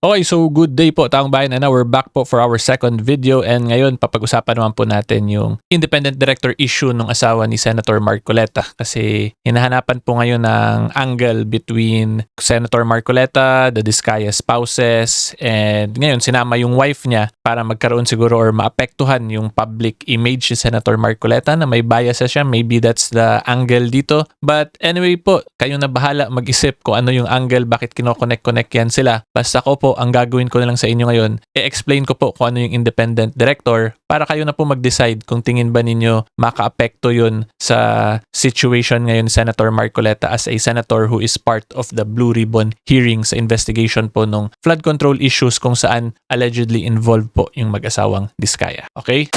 Okay, so good day po taong bayan, and now we're back po for our second video, and ngayon papag-usapan naman po natin yung independent director issue ng asawa ni Senator Marcoleta, kasi hinahanapan po ngayon ng angle between Senator Marcoleta, the Diskaya spouses, and ngayon sinama yung wife niya para magkaroon siguro or maapektuhan yung public image ni Senator Marcoleta na may bias siya. Maybe that's the angle dito, but anyway po, kayo na bahala mag-isip kung ano yung angle, bakit kinoconnect-connect yan sila. Basta ko po, ang gagawin ko na lang sa inyo ngayon, i-explain ko po kung ano yung independent director para kayo na po mag-decide kung tingin ba ninyo makaapekto yun sa situation ngayon ni Senator Marcoleta as a senator who is part of the Blue Ribbon hearing sa investigation po nung flood control issues kung saan allegedly involved po yung mag-asawang Diskaya. Okay?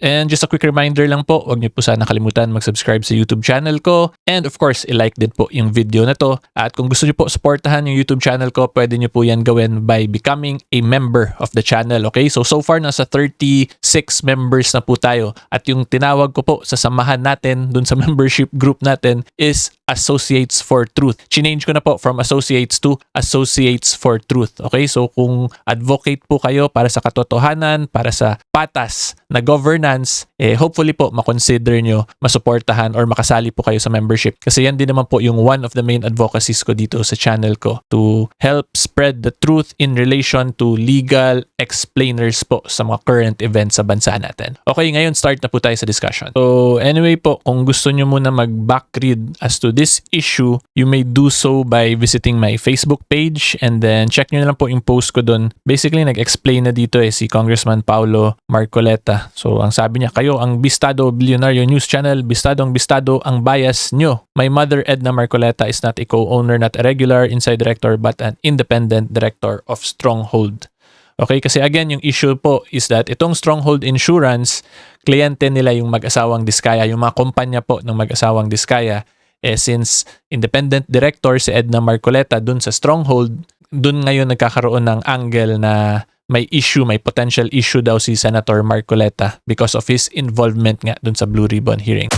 And just a quick reminder lang po, huwag niyo po sana kalimutan mag-subscribe sa YouTube channel ko. And of course, i-like din po yung video na to. At kung gusto niyo po supportahan yung YouTube channel ko, pwede niyo po yan gawin by becoming a member of the channel. Okay? So far, nasa 36 members na po tayo. At yung tinawag ko po sa samahan natin dun sa membership group natin is Associates for Truth. Change ko na po from Associates to Associates for Truth. Okay? So kung advocate po kayo para sa katotohanan, para sa patas na governance, hopefully po makonsider nyo, masuportahan or makasali po kayo sa membership. Kasi yan din naman po yung one of the main advocacies ko dito sa channel ko, to help spread the truth in relation to legal explainers po sa mga current events sa bansa natin. Okay, ngayon start na po tayo sa discussion. So anyway po, kung gusto nyo muna mag-backread as to this issue, you may do so by visiting my Facebook page, and then check nyo na lang po yung post ko dun. Basically, nag-explain na dito si Congressman Paulo Marcoleta. So ang sabi niya, kayo ang Bistado Bilyonaryo News Channel, bistadong-bistado ang bias nyo. My mother, Edna Marcoleta, is not a co-owner, not a regular inside director, but an independent director of Stronghold. Okay, kasi again, yung issue po is that itong Stronghold Insurance, kliyente nila yung mag-asawang Diskaya, yung mga kumpanya po ng mag-asawang Diskaya. Since independent director si Edna Marcoleta dun sa Stronghold, dun ngayon nagkakaroon ng angle na may issue, may potential issue daw si Senator Marcoleta because of his involvement nga dun sa Blue Ribbon hearing.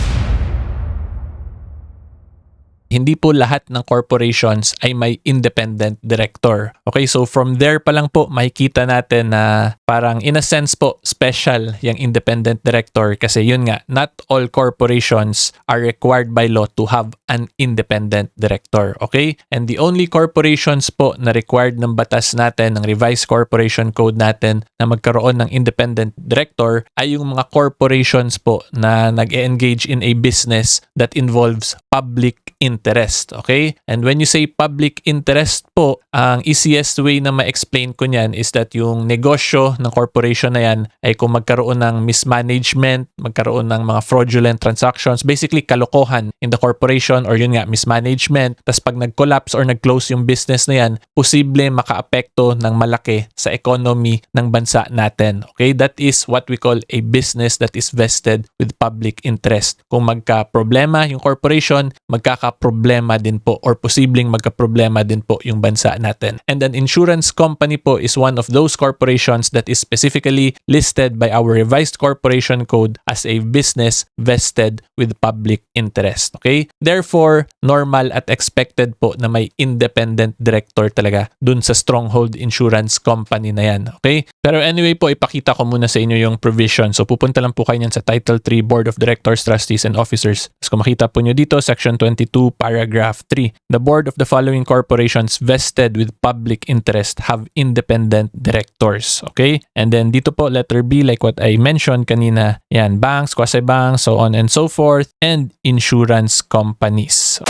Hindi po lahat ng corporations ay may independent director. Okay, so from there pa lang po makikita natin na parang in a sense po special yung independent director, kasi yun nga, not all corporations are required by law to have an independent director. Okay? And the only corporations po na required ng batas natin, ng revised corporation code natin na magkaroon ng independent director ay yung mga corporations po na nag-engage in a business that involves public interest. Okay? And when you say public interest po, ang easiest way na ma-explain ko niyan is that yung negosyo ng corporation na yan ay kung magkaroon ng mismanagement, magkaroon ng mga fraudulent transactions, basically kalokohan in the corporation, or yun nga, mismanagement. Tapos pag nag-collapse or nag-close yung business na yan, posible makaapekto ng malaki sa economy ng bansa natin. Okay? That is what we call a business that is vested with public interest. Kung magka-problema yung corporation, magkaka-problema din po, or posibleng magka-problema din po yung bansa natin. And an insurance company po is one of those corporations that is specifically listed by our revised corporation code as a business vested with public interest. Okay? Therefore, normal at expected po na may independent director talaga dun sa Stronghold Insurance Company na yan. Okay? Pero anyway po, ipakita ko muna sa inyo yung provision. So pupunta lang po kayo nyan sa Title 3, Board of Directors, Trustees, and Officers. Tapos kung makita po nyo dito, Section 22, Paragraph 3. The board of the following corporations vested with public interest have independent directors. Okay? And then dito po, letter B, like what I mentioned kanina, yan, banks, quasi-banks, so on and so forth, and insurance companies.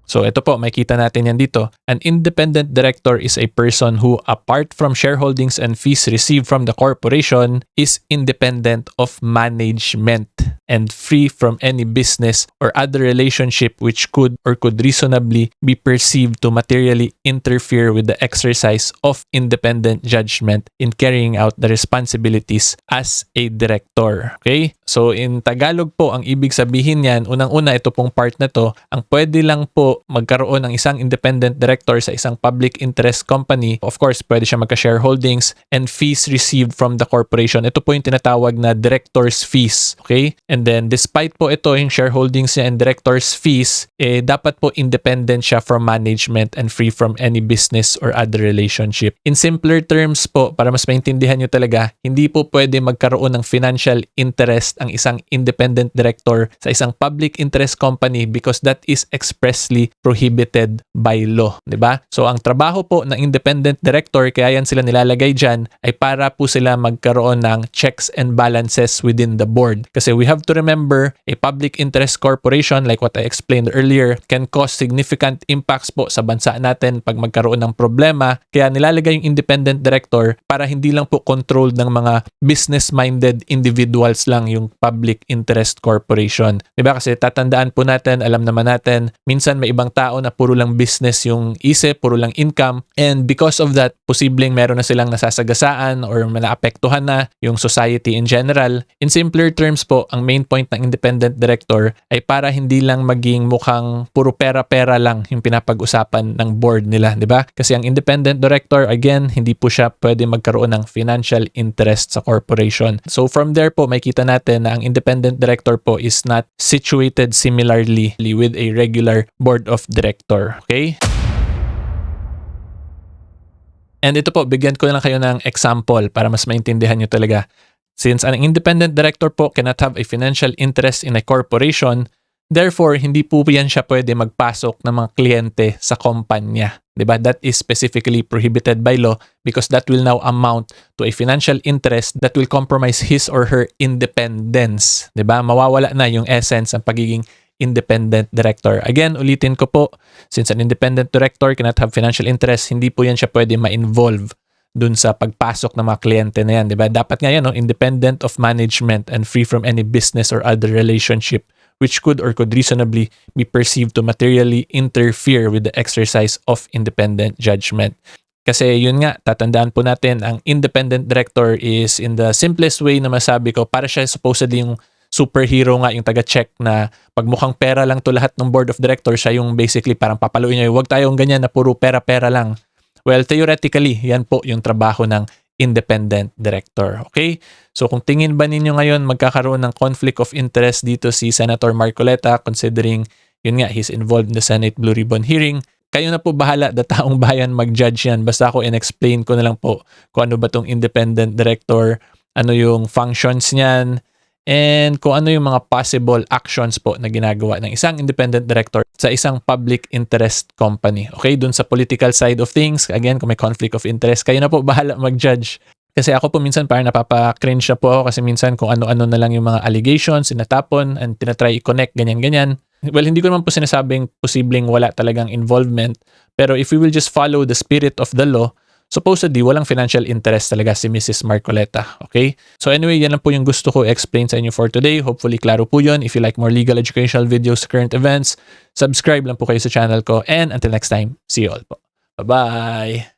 So ito po, makita natin yan dito. An independent director is a person who, apart from shareholdings and fees received from the corporation, is independent of management and free from any business or other relationship which could reasonably be perceived to materially interfere with the exercise of independent judgment in carrying out the responsibilities as a director. Okay? So in Tagalog po, ang ibig sabihin niyan, unang-una ito pong part na to, ang pwede lang po magkaroon ng isang independent director sa isang public interest company. Of course, pwede siya magka-shareholdings and fees received from the corporation. Ito po yung tinatawag na director's fees. Okay? And then despite po ito yung shareholdings niya and director's fees, dapat po independent siya from management and free from any business or other relationship. In simpler terms po, para mas maintindihan nyo talaga, hindi po pwede magkaroon ng financial interest ang isang independent director sa isang public interest company because that is expressly prohibited by law. Diba? So ang trabaho po ng independent director, kaya yan sila nilalagay dyan, ay para po sila magkaroon ng checks and balances within the board. Kasi we have to remember, a public interest corporation, like what I explained earlier, can cause significant impacts po sa bansa natin pag magkaroon ng problema. Kaya nilalagay yung independent director para hindi lang po controlled ng mga business-minded individuals lang yung public interest corporation. Diba? Kasi tatandaan po natin, alam naman natin, minsan may ibang tao na puro lang business yung isip, puro lang income, and because of that, posibleng meron na silang nasasagasaan or naapektuhan na yung society in general. In simpler terms po, ang main point ng independent director ay para hindi lang maging mukhang puro pera-pera lang yung pinapag-usapan ng board nila, diba? Kasi ang independent director, again, hindi po siya pwede magkaroon ng financial interest sa corporation. So from there po, makita natin na ang independent director po is not situated similarly with a regular board of director. Okay? And ito po, bigyan ko lang kayo ng example para mas maintindihan nyo talaga. Since an independent director po cannot have a financial interest in a corporation, therefore, hindi po yan siya pwede magpasok ng mga kliyente sa kumpanya. Diba? That is specifically prohibited by law because that will now amount to a financial interest that will compromise his or her independence. Diba? Mawawala na yung essence ng pagiging independent director. Again, ulitin ko po, since an independent director cannot have financial interest, hindi po yan siya pwede ma-involve dun sa pagpasok ng mga kliyente na yan. Diba? Dapat nga yan, no? Independent of management and free from any business or other relationship which could or could reasonably be perceived to materially interfere with the exercise of independent judgment. Kasi yun nga, tatandaan po natin, ang independent director is in the simplest way na masabi ko, para siya supposedly yung superhero nga, yung taga-check na pag mukhang pera lang to lahat ng board of directors, siya yung basically parang papaluin niya, huwag tayong ganyan na puro pera-pera lang. Well, theoretically, yan po yung trabaho ng independent director. Okay? So kung tingin ba ninyo ngayon magkakaroon ng conflict of interest dito si Senator Marcoleta, considering yun nga, he's involved in the Senate Blue Ribbon hearing, kayo na po bahala, taong bayan mag-judge yan. Basta ako in-explain ko na lang po kung ano ba tong independent director, ano yung functions niyan, and kung ano yung mga possible actions po na ginagawa ng isang independent director sa isang public interest company. Okay, dun sa political side of things, again, kung may conflict of interest, kayo na po bahala mag-judge. Kasi ako po minsan parang napapa-cringe na po ako kasi minsan kung ano-ano na lang yung mga allegations, sinatapon, and tinatry i-connect, ganyan-ganyan. Well, hindi ko naman po sinasabing posibleng wala talagang involvement, pero if we will just follow the spirit of the law, supposedly, walang financial interest talaga si Mrs. Marcoleta. Okay? So anyway, yan lang po yung gusto ko explain sa inyo for today. Hopefully, klaro po yun. If you like more legal educational videos, current events, subscribe lang po kayo sa channel ko. And until next time, see you all po. Bye-bye!